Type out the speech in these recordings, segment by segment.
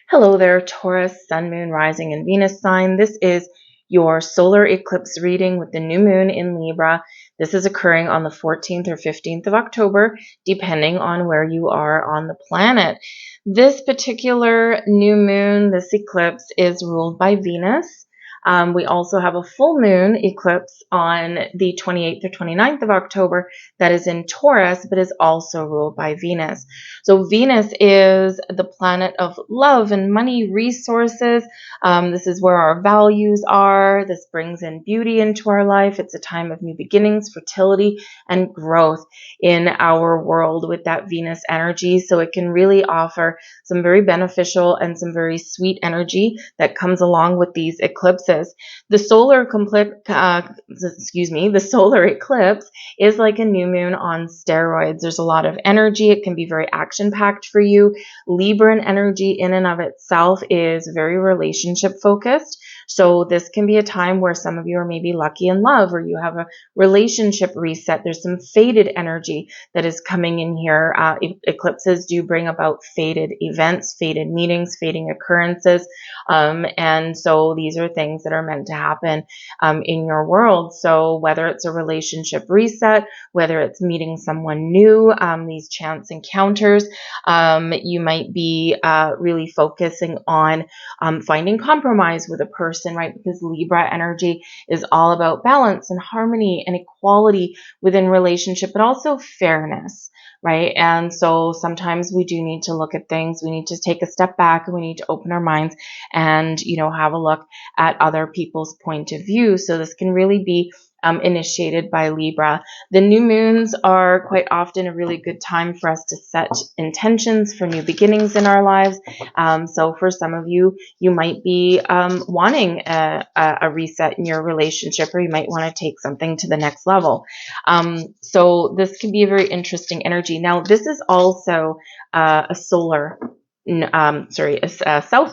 Hello there, Taurus, Sun, Moon, Rising, and Venus sign. This is your solar eclipse reading with the new moon in Libra. This is occurring on the 14th or 15th of October, depending on where you are on the planet. This particular new moon, this eclipse, is ruled by Venus. We also have a full moon eclipse on the 28th or 29th of October that is in Taurus, but is also ruled by Venus. So Venus is the planet of love and money, resources. This is where our values are. This brings in beauty into our life. It's a time of new beginnings, fertility, and growth in our world with that Venus energy. So it can really offer some very beneficial and some very sweet energy that comes along with these eclipses. The solar eclipse is like a new moon on steroids. There's a lot of energy. It can be very action-packed for you. Libran energy in and of itself is very relationship focused. So this can be a time where some of you are maybe lucky in love, or you have a relationship reset. There's some faded energy that is coming in here. Eclipses do bring about faded events, faded meetings, fading occurrences. And so these are things that are meant to happen in your world. So whether it's a relationship reset, whether it's meeting someone new, these chance encounters, you might be really focusing on finding compromise with a person, right? Because Libra energy is all about balance and harmony and equality within relationship, but also fairness, right? And so sometimes we do need to look at things. We need to take a step back and we need to open our minds and, have a look at other people's point of view. So this can really be initiated by Libra. The new moons are quite often a really good time for us to set intentions for new beginnings in our lives. So for some of you, you might be wanting a reset in your relationship, or you might want to take something to the next level. So this can be a very interesting energy. Now, this is also a south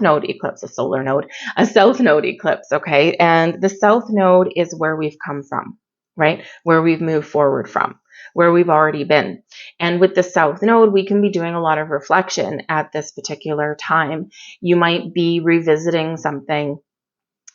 node eclipse, a south node eclipse, okay? And the south node is where we've come from, right? Where we've moved forward from, where we've already been. And with the south node, we can be doing a lot of reflection at this particular time. You might be revisiting something.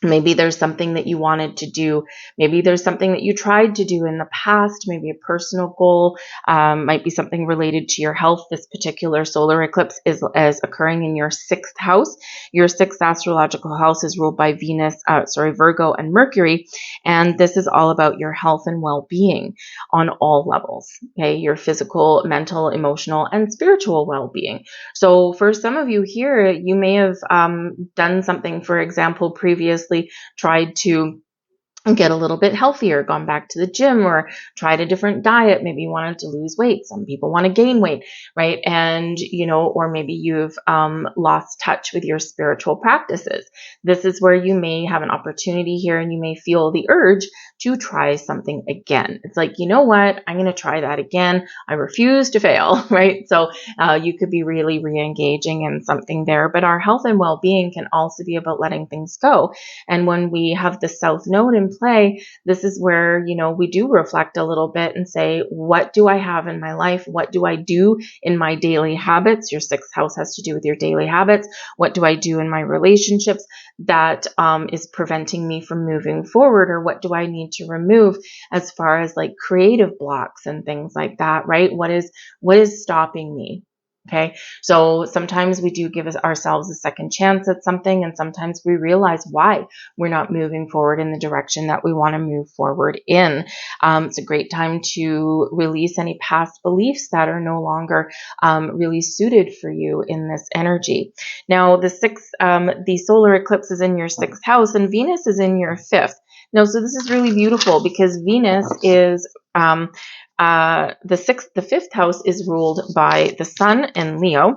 Maybe there's something that you wanted to do. Maybe there's something that you tried to do in the past, maybe a personal goal, might be something related to your health. This particular solar eclipse is occurring in your sixth house. Your sixth astrological house is ruled by Virgo and Mercury. And this is all about your health and well-being on all levels, okay? Your physical, mental, emotional, and spiritual well-being. So for some of you here, you may have done something, for example, previously tried to get a little bit healthier, gone back to the gym, or tried a different diet. Maybe you wanted to lose weight. Some people want to gain weight, right? And, or maybe you've lost touch with your spiritual practices. This is where you may have an opportunity here and you may feel the urge to try something again. It's like, you know what? I'm going to try that again. I refuse to fail, right? So you could be really re-engaging in something there. But our health and well-being can also be about letting things go. And when we have the south node in play, this is where, we do reflect a little bit and say, what do I have in my life? What do I do in my daily habits? Your sixth house has to do with your daily habits. What do I do in my relationships that is preventing me from moving forward? Or what do I need to remove as far as like creative blocks and things like that, right? What is stopping me? Okay, so sometimes we do give ourselves a second chance at something, and sometimes we realize why we're not moving forward in the direction that we want to move forward in. It's a great time to release any past beliefs that are no longer really suited for you in this energy. Now, the solar eclipse is in your sixth house, and Venus is in your fifth. Now, so this is really beautiful because Venus is the fifth house is ruled by the sun in Leo,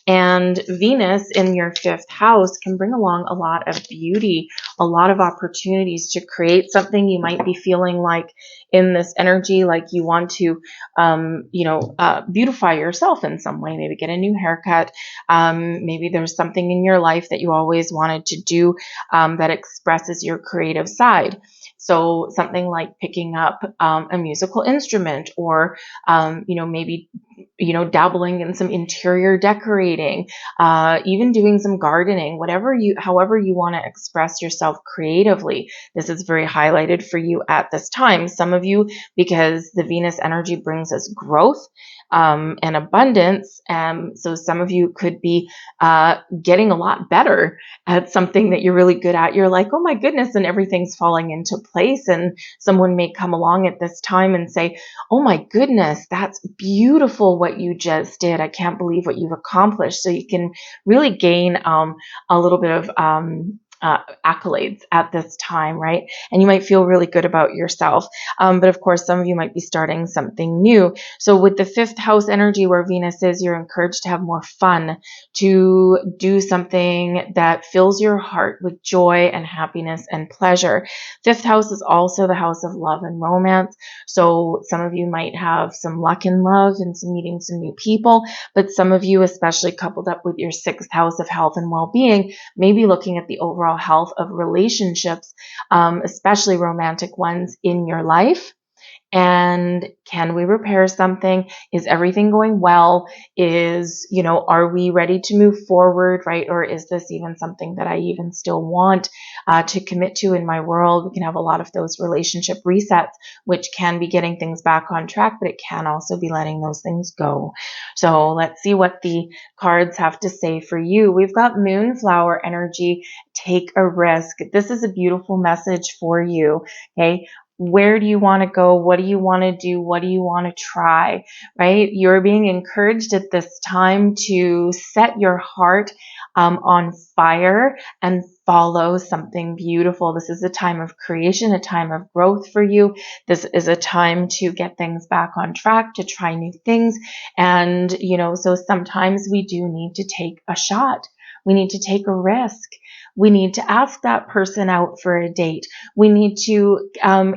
and Venus in your fifth house can bring along a lot of beauty, a lot of opportunities to create something. You might be feeling like in this energy, like you want to, beautify yourself in some way, maybe get a new haircut. Maybe there's something in your life that you always wanted to do that expresses your creative side. So something like picking up a musical instrument, or maybe dabbling in some interior decorating, even doing some gardening, however you want to express yourself creatively. This is very highlighted for you at this time. Some of you, because the Venus energy brings us growth and abundance. So some of you could be getting a lot better at something that you're really good at. You're like, oh my goodness, and everything's falling into place. And someone may come along at this time and say, oh my goodness, that's beautiful what you just did. I can't believe what you've accomplished. So you can really gain a little bit of accolades at this time, right? And you might feel really good about yourself. But of course, some of you might be starting something new. So with the 5th house energy where Venus is, you're encouraged to have more fun, to do something that fills your heart with joy and happiness and pleasure. 5th house is also the house of love and romance. So some of you might have some luck in love and some meeting some new people, but some of you, especially coupled up with your 6th house of health and well-being, may be looking at the overall health of relationships, especially romantic ones in your life. And can we repair something? Is everything going well? Are we ready to move forward, right? Or is this even something that I even still want to commit to in my world? We can have a lot of those relationship resets, which can be getting things back on track, but it can also be letting those things go. So let's see what the cards have to say for you. We've got Moonflower energy. Take a risk. This is a beautiful message for you. Okay. Where do you want to go? What do you want to do? What do you want to try, right? You're being encouraged at this time to set your heart on fire and follow something beautiful. This is a time of creation, a time of growth for you. This is a time to get things back on track, to try new things. And, so sometimes we do need to take a shot. We need to take a risk. We need to ask that person out for a date. We need to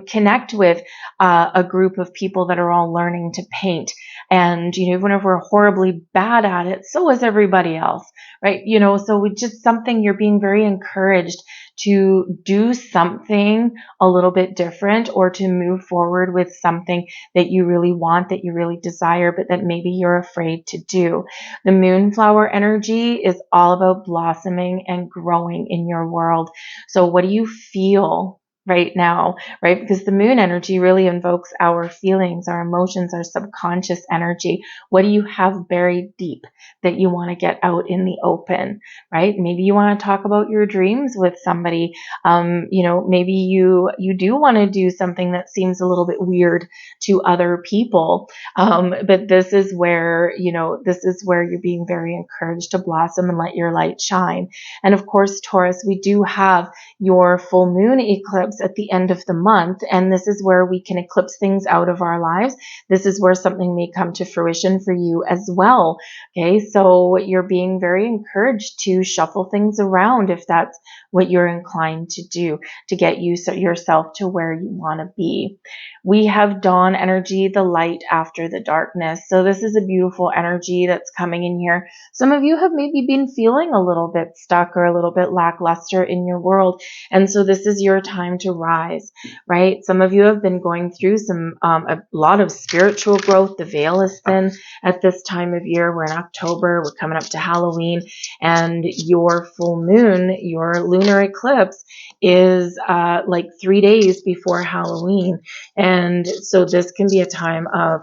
connect with a group of people that are all learning to paint. And, even if we're horribly bad at it, so is everybody else, right? So it's just something you're being very encouraged to do something a little bit different, or to move forward with something that you really want, that you really desire, but that maybe you're afraid to do. The Moonflower energy is all about blossoming and growing in your world. So what do you feel right now, right? Because the moon energy really invokes our feelings, our emotions, our subconscious energy. What do you have buried deep that you want to get out in the open, right? Maybe you want to talk about your dreams with somebody. Maybe you do want to do something that seems a little bit weird to other people. But this is where you're being very encouraged to blossom and let your light shine. And of course, Taurus, we do have your full moon eclipse at the end of the month. And this is where we can eclipse things out of our lives. This is where something may come to fruition for you as well. Okay. So you're being very encouraged to shuffle things around if that's what you're inclined to do, to get yourself to where you want to be. We have dawn energy, the light after the darkness. So this is a beautiful energy that's coming in here. Some of you have maybe been feeling a little bit stuck or a little bit lackluster in your world. And so this is your time to rise, right? Some of you have been going through a lot of spiritual growth. The veil is thin at this time of year. We're in October. We're coming up to Halloween, and your full moon, your lunar eclipse, is like 3 days before Halloween. And so this can be a time of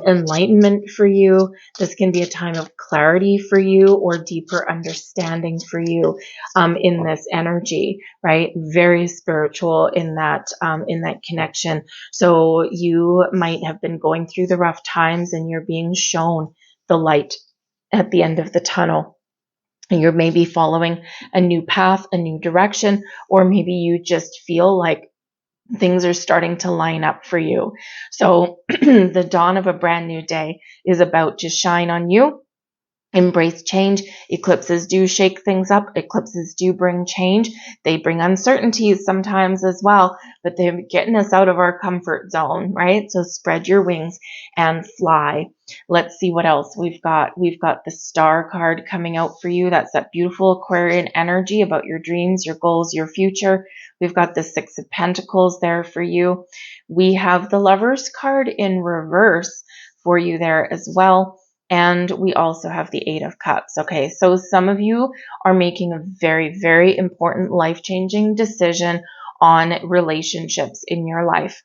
enlightenment for you. This can be a time of clarity for you, or deeper understanding for you in this energy, right? Very spiritual in that connection. So you might have been going through the rough times, and you're being shown the light at the end of the tunnel. You're maybe following a new path, a new direction, or maybe you just feel like things are starting to line up for you. So the dawn of a brand new day is about to shine on you. Embrace change. Eclipses do shake things up. Eclipses do bring change. They bring uncertainties sometimes as well, but they're getting us out of our comfort zone, right? So spread your wings and fly. Let's see what else we've got. We've got the Star card coming out for you. That's that beautiful Aquarian energy about your dreams, your goals, your future. We've got the Six of Pentacles there for you. We have the Lovers card in reverse for you there as well. And we also have the Eight of Cups. Okay, so some of you are making a very, very important life-changing decision on relationships in your life.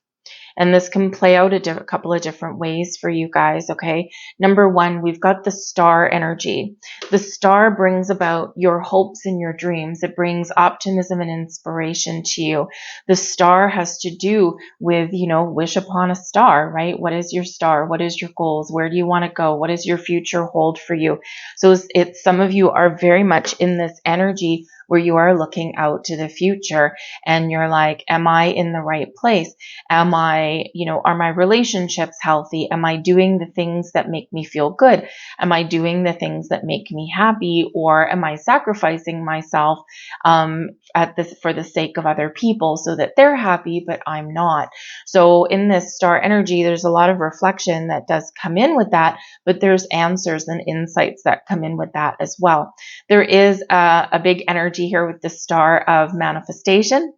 And this can play out a couple of different ways for you guys, okay? Number one, we've got the star energy. The star brings about your hopes and your dreams. It brings optimism and inspiration to you. The star has to do with, wish upon a star, right? What is your star? What is your goals? Where do you want to go? What does your future hold for you? So some of you are very much in this energy where you are looking out to the future and you're like, am I in the right place? Am I, are my relationships healthy? Am I doing the things that make me feel good? Am I doing the things that make me happy? Or am I sacrificing myself for the sake of other people so that they're happy, but I'm not? So in this star energy, there's a lot of reflection that does come in with that, but there's answers and insights that come in with that as well. There is a big energy here with the star of manifestation,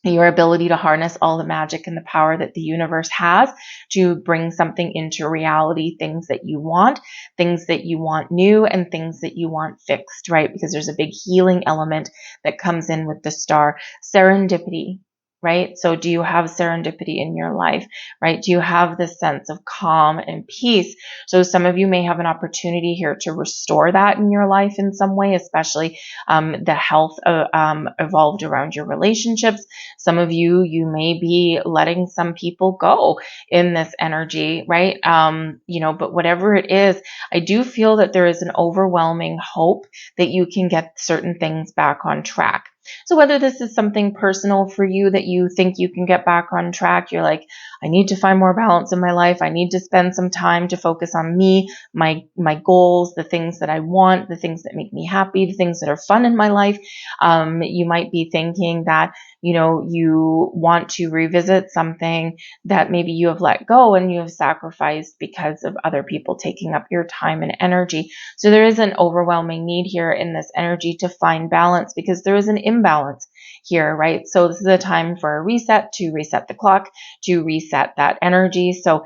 your ability to harness all the magic and the power that the universe has to bring something into reality, things that you want new, and things that you want fixed, right? Because there's a big healing element that comes in with the star. Serendipity, right? So do you have serendipity in your life, right? Do you have this sense of calm and peace? So some of you may have an opportunity here to restore that in your life in some way, especially the health evolved around your relationships. Some of you may be letting some people go in this energy, right? But whatever it is, I do feel that there is an overwhelming hope that you can get certain things back on track. So whether this is something personal for you that you think you can get back on track, you're like, I need to find more balance in my life. I need to spend some time to focus on me, my goals, the things that I want, the things that make me happy, the things that are fun in my life. You might be thinking that, you want to revisit something that maybe you have let go and you have sacrificed because of other people taking up your time and energy. So there is an overwhelming need here in this energy to find balance because there is an imbalance here, right? So this is a time for a reset, to reset the clock, to reset that energy. So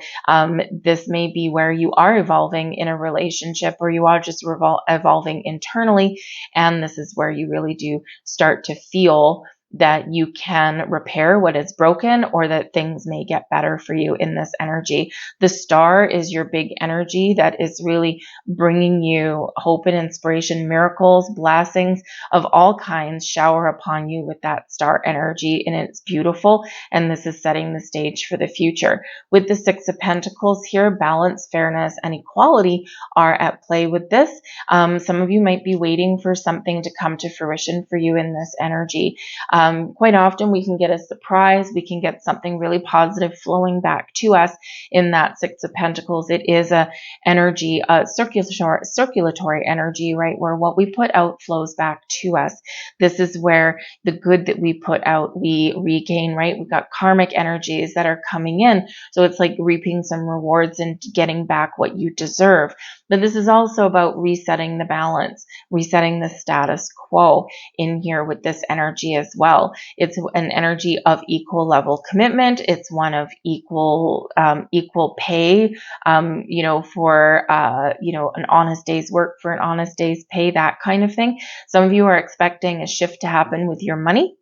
this may be where you are evolving in a relationship or you are just evolving internally. And this is where you really do start to feel that you can repair what is broken or that things may get better for you in this energy. The star is your big energy that is really bringing you hope and inspiration, miracles, blessings of all kinds shower upon you with that star energy, and it's beautiful. And this is setting the stage for the future. With the Six of Pentacles here, balance, fairness, and equality are at play with this. Some of you might be waiting for something to come to fruition for you in this energy. Quite often we can get a surprise. We can get something really positive flowing back to us in that Six of Pentacles. It is a energy, circulatory energy, right? Where what we put out flows back to us. This is where the good that we put out, we regain, right? We've got karmic energies that are coming in. So it's like reaping some rewards and getting back what you deserve. But this is also about resetting the balance, resetting the status quo in here with this energy as well. It's an energy of equal level commitment. It's one of equal pay, for, an honest day's work for an honest day's pay, that kind of thing. Some of you are expecting a shift to happen with your money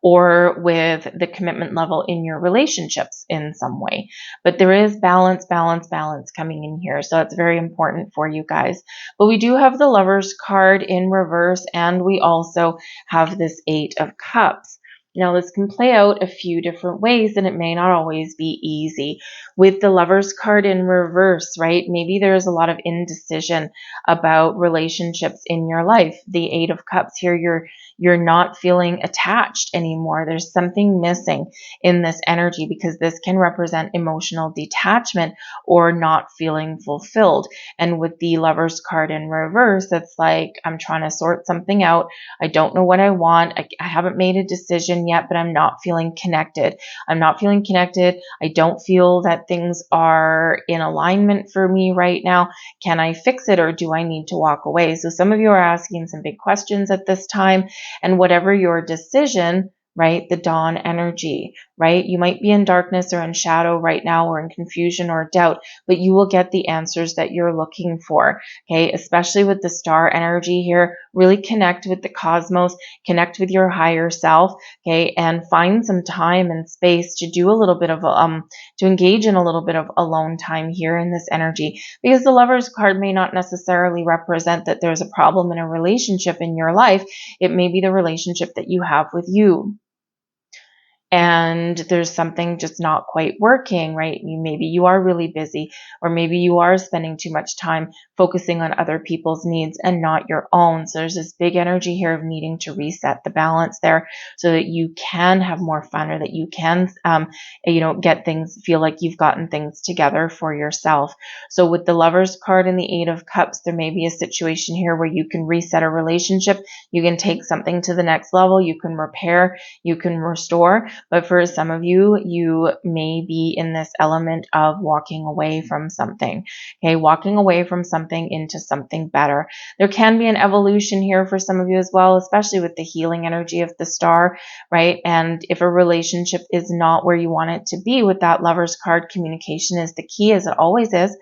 or with the commitment level in your relationships in some way. But there is balance coming in here. So it's very important for you guys. But we do have the Lovers card in reverse, and we also have this Eight of Cups. Now, this can play out a few different ways, and it may not always be easy. With the Lovers card in reverse, right? Maybe there's a lot of indecision about relationships in your life. The Eight of Cups here, you're not feeling attached anymore. There's something missing in this energy because this can represent emotional detachment or not feeling fulfilled. And with the Lovers card in reverse, it's like, I'm trying to sort something out. I don't know what I want. I haven't made a decision yet, but I'm not feeling connected. I'm not feeling connected. I don't feel that things are in alignment for me right now. Can I fix it or do I need to walk away? So some of you are asking some big questions at this time. And whatever your decision, right? The dawn energy, right? You might be in darkness or in shadow right now, or in confusion or doubt, but you will get the answers that you're looking for, okay? Especially with the star energy here, really connect with the cosmos, connect with your higher self, okay? And find some time and space to do a little bit of, to engage in a little bit of alone time here in this energy, because the Lover's card may not necessarily represent that there's a problem in a relationship in your life. It may be the relationship that you have with you, and there's something just not quite working, right? Maybe you are really busy, or maybe you are spending too much time focusing on other people's needs and not your own. So there's this big energy here of needing to reset the balance there, so that you can have more fun, or that you can, get things, feel like you've gotten things together for yourself. So with the Lover's card and the Eight of Cups, there may be a situation here where you can reset a relationship, you can take something to the next level, you can repair, you can restore. But for some of you, you may be in this element of walking away from something, okay? Walking away from something into something better. There can be an evolution here for some of you as well, especially with the healing energy of the star, right? And if a relationship is not where you want it to be, with that Lover's card, communication is the key, as it always is.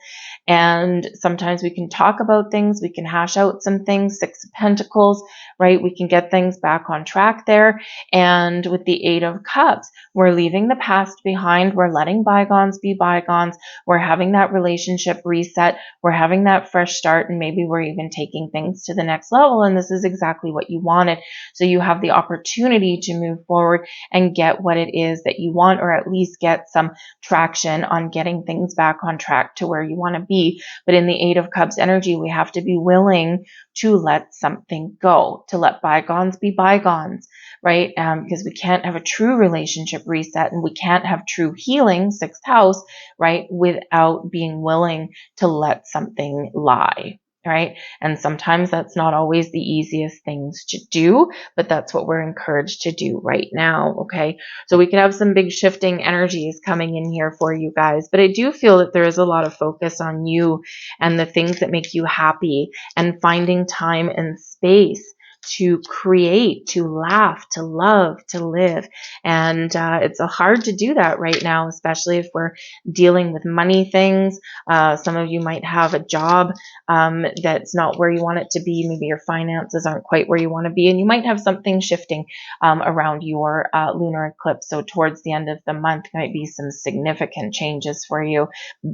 And sometimes we can talk about things, we can hash out some things. Six of Pentacles, right? We can get things back on track there. And with the Eight of Cups, we're leaving the past behind. We're letting bygones be bygones. We're having that relationship reset. We're having that fresh start. And maybe we're even taking things to the next level. And this is exactly what you wanted. So you have the opportunity to move forward and get what it is that you want, or at least get some traction on getting things back on track to where you want to be. But in the Eight of Cups energy, we have to be willing to let something go, to let bygones be bygones, right? Because we can't have a true relationship reset, and we can't have true healing, sixth house, right, without being willing to let something lie. Right? And sometimes that's not always the easiest things to do, but that's what we're encouraged to do right now. Okay. So we could have some big shifting energies coming in here for you guys, but I do feel that there is a lot of focus on you and the things that make you happy, and finding time and space to create, to laugh, to love, to live. And it's hard to do that right now, especially if we're dealing with money things. Some of you might have a job that's not where you want it to be. Maybe your finances aren't quite where you want to be, and you might have something shifting around your lunar eclipse. So towards the end of the month might be some significant changes for you,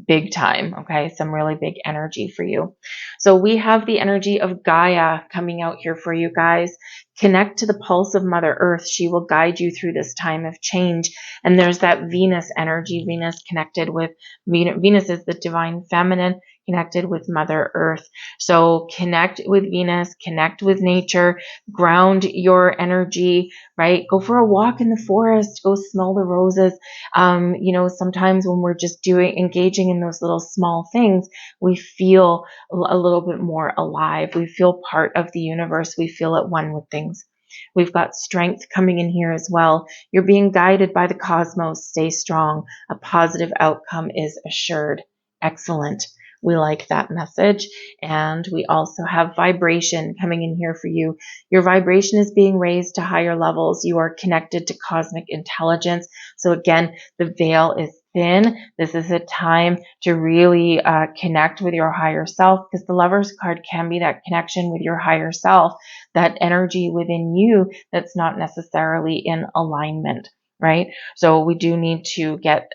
big time, okay? Some really big energy for you. So we have the energy of Gaia coming out here for you guys. Connect to the pulse of Mother Earth. She will guide you through this time of change. And there's that Venus energy. Venus connected with, Venus is the divine feminine, connected with Mother Earth. So connect with Venus, connect with nature, ground your energy, right? Go for a walk in the forest, go smell the roses. Sometimes when we're just engaging in those little small things, we feel a little bit more alive. We feel part of the universe. We feel at one with things. We've got strength coming in here as well. You're being guided by the cosmos. Stay strong. A positive outcome is assured. Excellent. We like that message. And we also have vibration coming in here for you. Your vibration is being raised to higher levels. You are connected to cosmic intelligence. So again, the veil is thin. This is a time to really connect with your higher self, because the Lover's card can be that connection with your higher self, that energy within you that's not necessarily in alignment. Right? So we do need to get,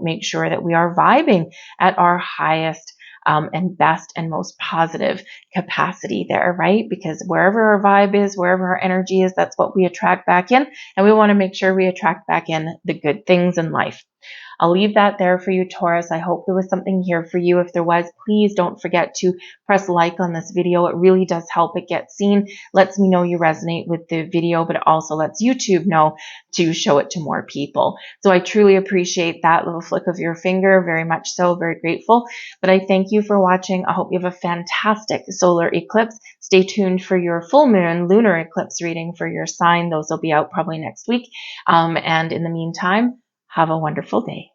make sure that we are vibing at our highest and best and most positive capacity there, right? Because wherever our vibe is, wherever our energy is, that's what we attract back in. And we want to make sure we attract back in the good things in life. I'll leave that there for you, Taurus. I hope there was something here for you. If there was, please don't forget to press like on this video. It really does help it get seen. Lets me know you resonate with the video, but it also lets YouTube know to show it to more people. So I truly appreciate that little flick of your finger. Very much so. Very grateful. But I thank you for watching. I hope you have a fantastic solar eclipse. Stay tuned for your full moon lunar eclipse reading for your sign. Those will be out probably next week. And in the meantime, have a wonderful day.